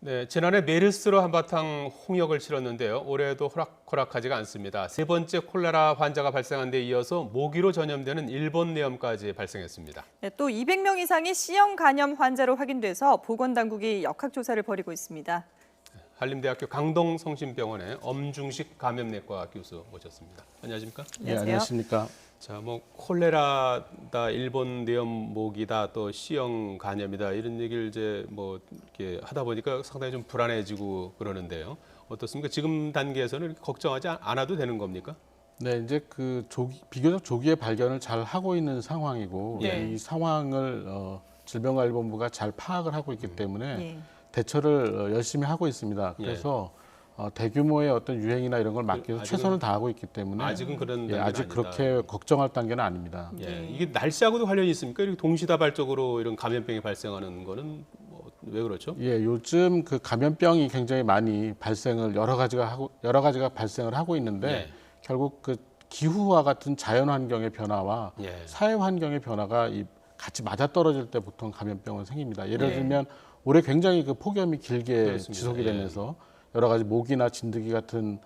네, 지난해 메르스로 한바탕 홍역을 치렀는데요. 올해도 호락호락하지가 않습니다. 세 번째 콜레라 환자가 발생한 데 이어서 모기로 전염되는 일본 뇌염까지 발생했습니다. 네, 또 200명 이상이 C형 간염 환자로 확인돼서 보건당국이 역학조사를 벌이고 있습니다. 한림대학교 강동성심병원의 엄중식 감염내과 교수 모셨습니다. 안녕하십니까? 네, 안녕하십니까? 자, 뭐 콜레라다, 일본 뇌염 모기다, 또 C형 간염이다 이런 얘기를 이제 뭐 이렇게 하다 보니까 상당히 좀 불안해지고 그러는데요. 어떻습니까? 지금 단계에서는 이렇게 걱정하지 않아도 되는 겁니까? 네, 이제 그 비교적 조기에 발견을 잘 하고 있는 상황이고 네. 이 상황을 질병관리본부가 잘 파악을 하고 있기 때문에 예. 대처를 열심히 하고 있습니다. 그래서 대규모의 어떤 유행이나 이런 걸 막기 위해서 최선을 다하고 있기 때문에 아직은 그런 단계는 아직 아니다. 그렇게 걱정할 단계는 아닙니다. 예, 이게 날씨하고도 관련이 있습니까? 이렇게 동시다발적으로 이런 감염병이 발생하는 거는 왜 그렇죠? 예, 요즘 그 감염병이 굉장히 많이 발생을 여러 가지가 발생을 하고 있는데 예. 결국 그 기후와 같은 자연 환경의 변화와 예. 사회 환경의 변화가 같이 맞아떨어질 때 보통 감염병은 생깁니다. 예를 예. 들면 올해 굉장히 그 폭염이 길게 그렇습니다. 지속이 예. 되면서 여러 가지 모기나 진드기 같은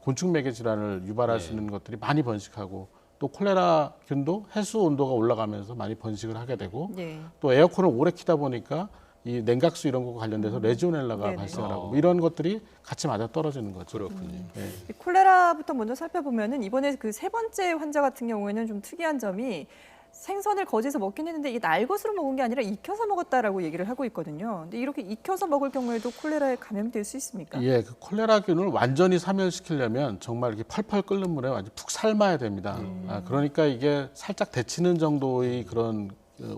곤충 매개 질환을 유발할 수 있는 것들이 많이 번식하고 또 콜레라균도 해수 온도가 올라가면서 많이 번식을 하게 되고 예. 또 에어컨을 오래 키다 보니까 이 냉각수 이런 거 관련돼서 레지오넬라가 네네. 발생을 하고 뭐 이런 것들이 같이 맞아 떨어지는 거죠. 그렇군요. 이 콜레라부터 먼저 살펴보면은 이번에 그 세 번째 환자 같은 경우에는 좀 특이한 점이 생선을 거제에서 먹긴 했는데 이게 날것으로 먹은 게 아니라 익혀서 먹었다라고 얘기를 하고 있거든요. 근데 이렇게 익혀서 먹을 경우에도 콜레라에 감염될 수 있습니까? 예, 그 콜레라균을 완전히 사멸시키려면 정말 이렇게 펄펄 끓는 물에 완전 푹 삶아야 됩니다. 그러니까 이게 살짝 데치는 정도의 그런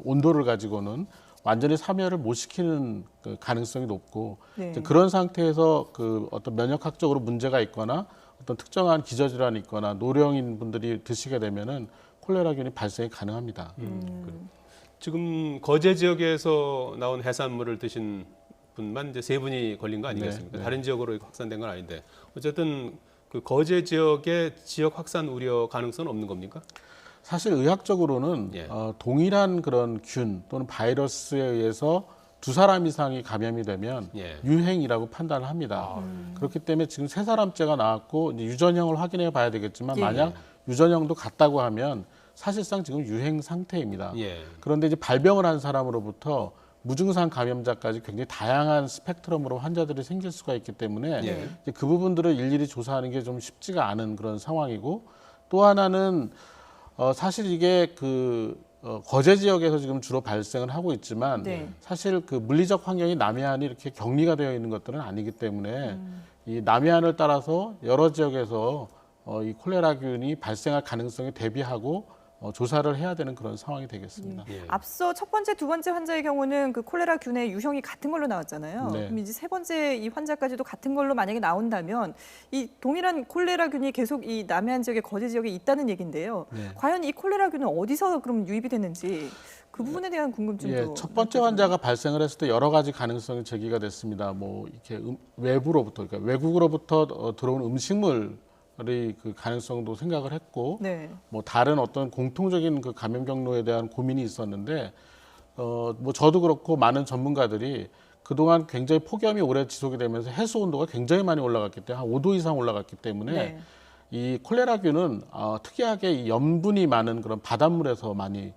온도를 가지고는 완전히 사멸을 못 시키는 그 가능성이 높고 네. 이제 그런 상태에서 그 어떤 면역학적으로 문제가 있거나 어떤 특정한 기저질환이 있거나 노령인 분들이 드시게 되면은 콜레라균이 발생이 가능합니다. 지금 거제 지역에서 나온 해산물을 드신 분만 이제 세 분이 걸린 거 아니겠습니까? 네. 다른 지역으로 확산된 건 아닌데 어쨌든 그 거제 지역의 지역 확산 우려 가능성은 없는 겁니까? 사실 의학적으로는 예. 동일한 그런 균 또는 바이러스에 의해서 두 사람 이상이 감염이 되면 예. 유행이라고 판단을 합니다. 그렇기 때문에 지금 세 사람째가 나왔고 이제 유전형을 확인해 봐야 되겠지만 예. 만약 유전형도 같다고 하면 사실상 지금 유행 상태입니다. 예. 그런데 이제 발병을 한 사람으로부터 무증상 감염자까지 굉장히 다양한 스펙트럼으로 환자들이 생길 수가 있기 때문에 예. 이제 그 부분들을 일일이 조사하는 게 좀 쉽지가 않은 그런 상황이고 또 하나는 사실 이게 거제 지역에서 지금 주로 발생을 하고 있지만 네. 사실 그 물리적 환경이 남해안이 이렇게 격리가 되어 있는 것들은 아니기 때문에 이 남해안을 따라서 여러 지역에서 이 콜레라균이 발생할 가능성에 대비하고 조사를 해야 되는 그런 상황이 되겠습니다. 예. 앞서 첫 번째, 두 번째 환자의 경우는 그 콜레라균의 유형이 같은 걸로 나왔잖아요. 네. 그럼 이제 세 번째 이 환자까지도 같은 걸로 만약에 나온다면 이 동일한 콜레라균이 계속 이 남해안 지역의 거제 지역에 있다는 얘기인데요. 네. 과연 이 콜레라균은 어디서 그럼 유입이 됐는지 그 부분에 대한 궁금증도. 예, 첫 번째 환자가 발생을 했을 때 여러 가지 가능성이 제기가 됐습니다. 뭐 이렇게 외부로부터, 그러니까 외국으로부터 들어온 음식물의 그 가능성도 생각을 했고, 네. 뭐 다른 어떤 공통적인 그 감염 경로에 대한 고민이 있었는데, 뭐 저도 그렇고 많은 전문가들이 그동안 굉장히 폭염이 오래 지속이 되면서 해수 온도가 굉장히 많이 올라갔기 때문에 한 5도 이상 올라갔기 때문에 네. 이 콜레라균은 특이하게 이 염분이 많은 그런 바닷물에서 많이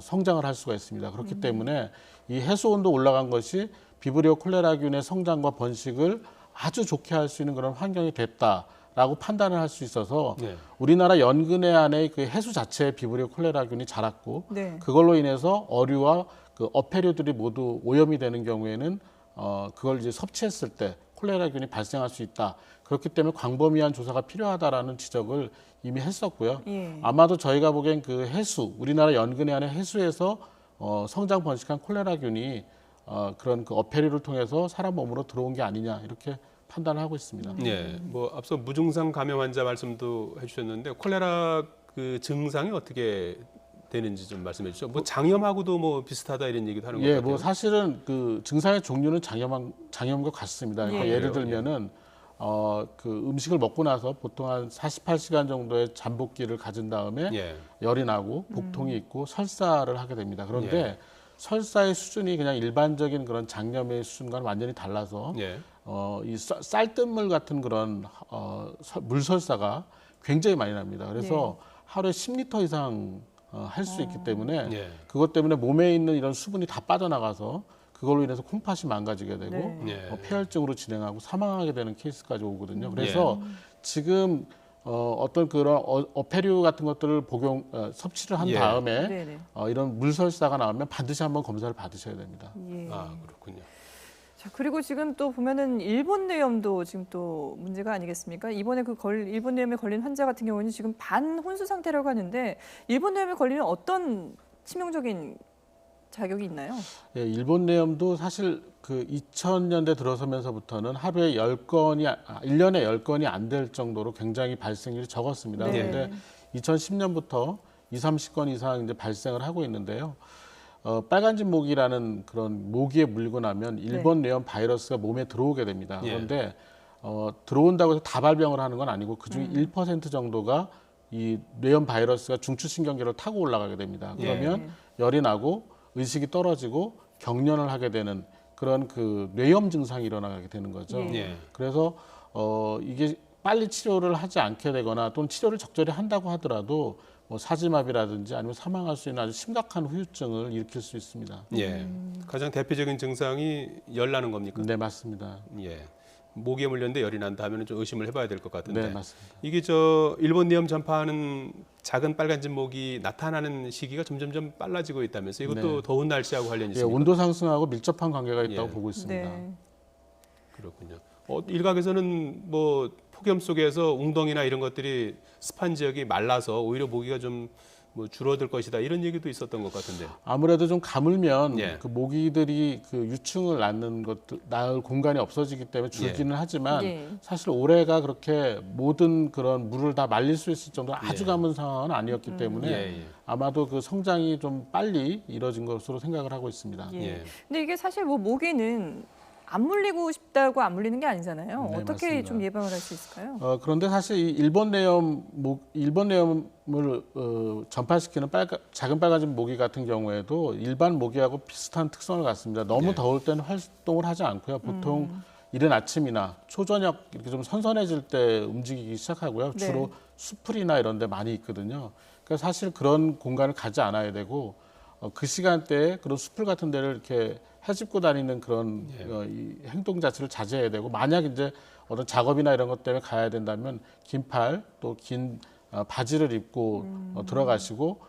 성장을 할 수가 있습니다. 그렇기 때문에 이 해수 온도 올라간 것이 비브리오 콜레라균의 성장과 번식을 아주 좋게 할 수 있는 그런 환경이 됐다라고 판단을 할 수 있어서 네. 우리나라 연근해 안에 그 해수 자체에 비브리오 콜레라균이 자랐고 네. 그걸로 인해서 어류와 그 어패류들이 모두 오염이 되는 경우에는 그걸 이제 섭취했을 때 콜레라균이 발생할 수 있다. 그렇기 때문에 광범위한 조사가 필요하다라는 지적을 이미 했었고요. 예. 아마도 저희가 보기엔 그 해수, 우리나라 연근해 안의 해수에서 성장 번식한 콜레라균이 그런 그 어패류를 통해서 사람 몸으로 들어온 게 아니냐 이렇게 판단을 하고 있습니다. 예. 뭐 앞서 무증상 감염 환자 말씀도 해주셨는데 콜레라 그 증상이 어떻게 되는지 좀 말씀해 주시죠. 뭐 장염하고도 뭐 비슷하다 이런 얘기도 하는 것 예, 같아요. 뭐 사실은 그 증상의 종류는 장염과 같습니다. 그러니까 예. 예를 그래요? 들면은 그 음식을 먹고 나서 보통 한 48시간 정도의 잠복기를 가진 다음에 예. 열이 나고 복통이 있고 설사를 하게 됩니다. 그런데 설사의 수준이 그냥 일반적인 그런 장염의 수준과는 완전히 달라서 예. 이 쌀뜨물 같은 그런 물설사가 굉장히 많이 납니다. 그래서 하루에 10리터 이상 할 수 있기 때문에 예. 그것 때문에 몸에 있는 이런 수분이 다 빠져나가서 그걸로 인해서 콩팥이 망가지게 되고 네. 폐혈증으로 진행하고 사망하게 되는 케이스까지 오거든요. 그래서 지금 어떤 그런 어패류 같은 것들을 섭취를 한 예. 다음에 네네. 이런 물설사가 나오면 반드시 한번 검사를 받으셔야 됩니다. 예. 아, 그렇군요. 자, 그리고 지금 또 보면은 일본 뇌염도 지금 또 문제가 아니겠습니까? 이번에 일본 뇌염에 걸린 환자 같은 경우는 지금 반혼수 상태라고 하는데 일본 뇌염에 걸리는 어떤 치명적인 자격이 있나요? 예, 일본 뇌염도 사실 그 2000년대 들어서면서부터는 하루에 10건이 1년에 10건이 안 될 정도로 굉장히 발생률이 적었습니다. 네. 그런데 2010년부터 30건 이상 이제 발생을 하고 있는데요. 빨간집 모기라는 그런 모기에 물리고 나면 일본 뇌염 바이러스가 몸에 들어오게 됩니다. 예. 그런데 들어온다고 해서 다발병을 하는 건 아니고 그중에 1% 정도가 이 뇌염 바이러스가 중추신경계를 타고 올라가게 됩니다. 그러면 열이 나고 의식이 떨어지고 경련을 하게 되는 그런 그 뇌염 증상이 일어나게 되는 거죠. 예. 그래서 이게 빨리 치료를 하지 않게 되거나 또는 치료를 적절히 한다고 하더라도 뭐 사지마비라든지 아니면 사망할 수 있는 아주 심각한 후유증을 일으킬 수 있습니다. 예. 가장 대표적인 증상이 열 나는 겁니까? 네, 맞습니다. 예. 모기에 물렸는데 열이 난다 하면 좀 의심을 해봐야 될 것 같은데. 네, 맞습니다. 이게 일본 뇌염 전파하는 작은 빨간집 모기 나타나는 시기가 점점점 빨라지고 있다면서 이것도 더운 날씨하고 관련이 예, 있습니까? 온도 상승하고 밀접한 관계가 있다고 예. 보고 있습니다. 네. 그렇군요. 일각에서는 뭐 폭염 속에서 웅덩이나 이런 것들이 습한 지역이 말라서 오히려 모기가 좀 뭐 줄어들 것이다 이런 얘기도 있었던 것 같은데요. 아무래도 좀 가물면 예. 그 모기들이 그 유충을 낳을 공간이 없어지기 때문에 줄기는 하지만 예. 사실 올해가 그렇게 모든 그런 물을 다 말릴 수 있을 정도로 아주 예. 가문 상황은 아니었기 때문에 예. 아마도 그 성장이 좀 빨리 이뤄진 것으로 생각을 하고 있습니다. 예. 예. 근데 이게 사실 뭐 모기는 안 물리고 싶다고 안 물리는 게 아니잖아요. 네, 어떻게 맞습니다. 좀 예방을 할 수 있을까요? 그런데 사실 이 일본 뇌염을 전파시키는 작은 빨간집 모기 같은 경우에도 일반 모기하고 비슷한 특성을 갖습니다. 너무 네. 더울 때는 활동을 하지 않고요. 보통 이른 아침이나 초저녁 이렇게 좀 선선해질 때 움직이기 시작하고요. 주로 네. 수풀이나 이런 데 많이 있거든요. 그러니까 사실 그런 공간을 가지 않아야 되고 그 시간대에 그런 수풀 같은 데를 이렇게 헤집고 다니는 그런 이 행동 자체를 자제해야 되고 만약 이제 어떤 작업이나 이런 것 때문에 가야 된다면 긴 팔 또 긴 바지를 입고 들어가시고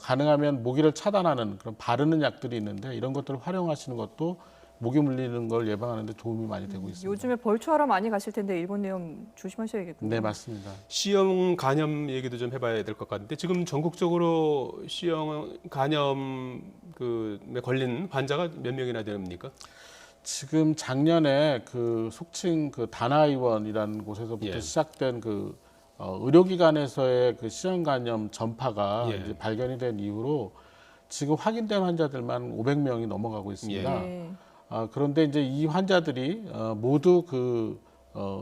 가능하면 모기를 차단하는 그런 바르는 약들이 있는데 이런 것들을 활용하시는 것도 모기 물리는 걸 예방하는 데 도움이 많이 되고 있습니다. 요즘에 벌초하러 많이 가실 텐데 일본 뇌염 조심하셔야겠군요. 네, 맞습니다. C형 간염 얘기도 좀 해봐야 될 것 같은데 지금 전국적으로 C형 간염에 걸린 환자가 몇 명이나 됩니까? 지금 작년에 그 속칭 그 다나의원이라는 곳에서부터 예. 시작된 그 의료기관에서의 그 C형 간염 전파가 예. 이제 발견이 된 이후로 지금 확인된 환자들만 500명이 넘어가고 있습니다. 예. 그런데 이제 이 환자들이 모두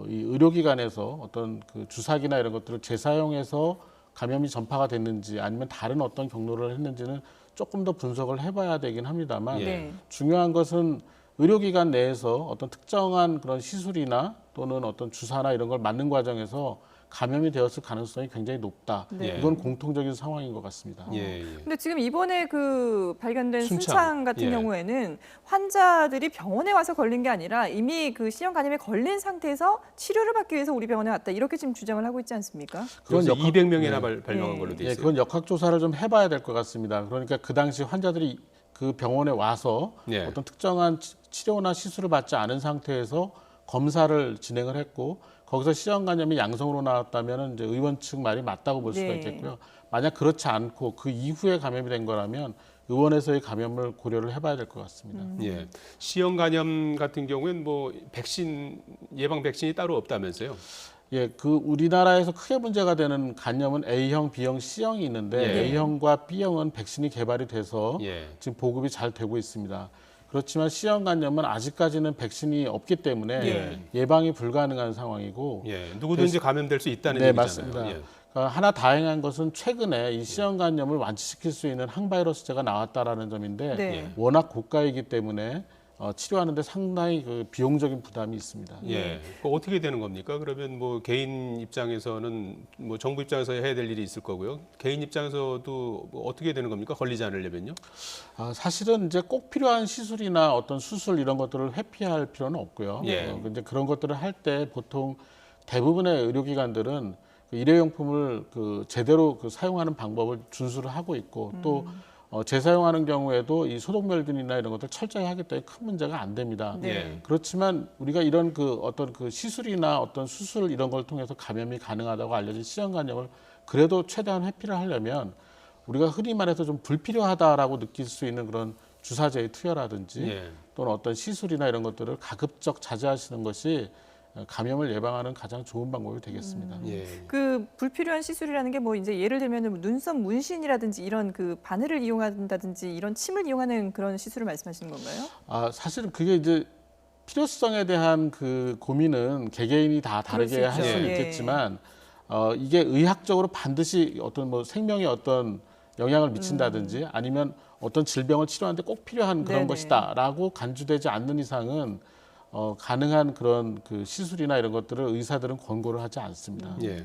이 의료기관에서 어떤 그 주사기나 이런 것들을 재사용해서 감염이 전파가 됐는지 아니면 다른 어떤 경로를 했는지는 조금 더 분석을 해봐야 되긴 합니다만 예. 네. 중요한 것은 의료기관 내에서 어떤 특정한 그런 시술이나 또는 어떤 주사나 이런 걸 맞는 과정에서 감염이 되었을 가능성이 굉장히 높다. 네. 이건 공통적인 상황인 것 같습니다. 예. 근데 지금 이번에 그 발견된 순창. 순창 같은 예. 경우에는 환자들이 병원에 와서 걸린 게 아니라 이미 그 C형 간염에 걸린 상태에서 치료를 받기 위해서 우리 병원에 왔다. 이렇게 지금 주장을 하고 있지 않습니까? 그건 역학- 200명이나 네. 발병한 걸로 돼 예, 있어요. 그건 역학 조사를 좀 해봐야 될 것 같습니다. 그러니까 그 당시 환자들이 그 병원에 와서 예. 어떤 특정한 치료나 시술을 받지 않은 상태에서 검사를 진행을 했고 거기서 C형 간염이 양성으로 나왔다면 이제 의원 측 말이 맞다고 볼 수가 네. 있겠고요. 만약 그렇지 않고 그 이후에 감염이 된 거라면 의원에서의 감염을 고려를 해봐야 될 것 같습니다. 예. C형 간염 같은 경우에는 뭐 예방 백신이 따로 없다면서요? 예, 그 우리나라에서 크게 문제가 되는 간염은 A형, B형, C형이 있는데 예. A형과 B형은 백신이 개발이 돼서 예. 지금 보급이 잘 되고 있습니다. 그렇지만 C형 간염은 아직까지는 백신이 없기 때문에 예. 예방이 불가능한 상황이고 예. 누구든지 감염될 수 있다는 네, 얘기잖아요. 맞습니다. 예. 하나 다행한 것은 최근에 이 C형 간염을 완치시킬 수 있는 항바이러스제가 나왔다라는 점인데 네. 워낙 고가이기 때문에 치료하는데 상당히 그 비용적인 부담이 있습니다. 예. 그 어떻게 되는 겁니까? 그러면 뭐 개인 입장에서는 뭐 정부 입장에서 해야 될 일이 있을 거고요. 개인 입장에서도 뭐 어떻게 되는 겁니까? 걸리지 않으려면요. 사실은 이제 꼭 필요한 시술이나 어떤 수술 이런 것들을 회피할 필요는 없고요. 예. 근데 그런 것들을 할 때 보통 대부분의 의료기관들은 그 일회용품을 그 제대로 그 사용하는 방법을 준수를 하고 있고 또 재사용하는 경우에도 이 소독멸균이나 이런 것들 철저히 하기 때문에 큰 문제가 안 됩니다. 네. 예. 그렇지만 우리가 이런 그 어떤 그 시술이나 어떤 수술 이런 걸 통해서 감염이 가능하다고 알려진 C형 간염을 그래도 최대한 회피를 하려면 우리가 흔히 말해서 좀 불필요하다라고 느낄 수 있는 그런 주사제의 투여라든지 예. 또는 어떤 시술이나 이런 것들을 가급적 자제하시는 것이 감염을 예방하는 가장 좋은 방법이 되겠습니다. 예. 그 불필요한 시술이라는 게 뭐 이제 예를 들면은 눈썹 문신이라든지 이런 그 바늘을 이용한다든지 이런 침을 이용하는 그런 시술을 말씀하시는 건가요? 사실은 그게 이제 필요성에 대한 그 고민은 개개인이 다 다르게 그럴 수 할 있죠. 수는 예. 있겠지만 이게 의학적으로 반드시 어떤 뭐 생명에 어떤 영향을 미친다든지 아니면 어떤 질병을 치료하는데 꼭 필요한 그런 네네. 것이다라고 간주되지 않는 이상은 가능한 그런 그 시술이나 이런 것들을 의사들은 권고를 하지 않습니다. 예.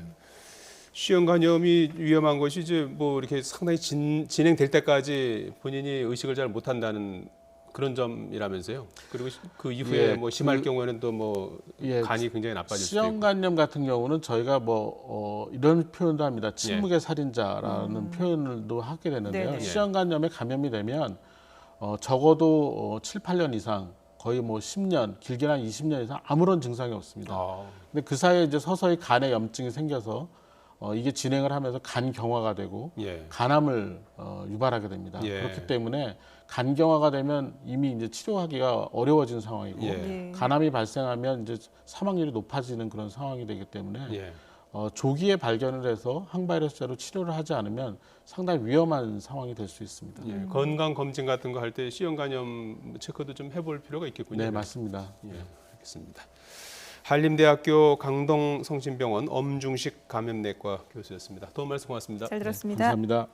C형 간염이 위험한 것이 이제 뭐 이렇게 상당히 진행될 때까지 본인이 의식을 잘 못한다는 그런 점이라면서요. 그리고 그 이후에 예, 뭐 심할 경우에는 또 뭐 예, 간이 굉장히 나빠질 수도 C형 있고. 간염 같은 경우는 저희가 이런 표현도 합니다. 침묵의 살인자라는 표현을도 하게 되는데요. 네네. C형 간염에 감염이 되면 적어도 7, 8년 이상 거의 뭐 10년, 길게는 한 20년 이상 아무런 증상이 없습니다. 아, 근데 그 사이에 이제 서서히 간에 염증이 생겨서 이게 진행을 하면서 간 경화가 되고 예. 간암을 유발하게 됩니다. 예. 그렇기 때문에 간 경화가 되면 이미 이제 치료하기가 어려워진 상황이고 예. 예. 간암이 발생하면 이제 사망률이 높아지는 그런 상황이 되기 때문에 예. 조기에 발견을 해서 항바이러스제로 치료를 하지 않으면 상당히 위험한 상황이 될 수 있습니다. 예. 건강 검진 같은 거 할 때 C형 간염 체크도 좀 해볼 필요가 있겠군요. 네, 맞습니다. 예, 알겠습니다. 한림대학교 강동성심병원 엄중식 감염내과 교수였습니다. 도움 말씀 고맙습니다. 잘 들었습니다. 감사합니다.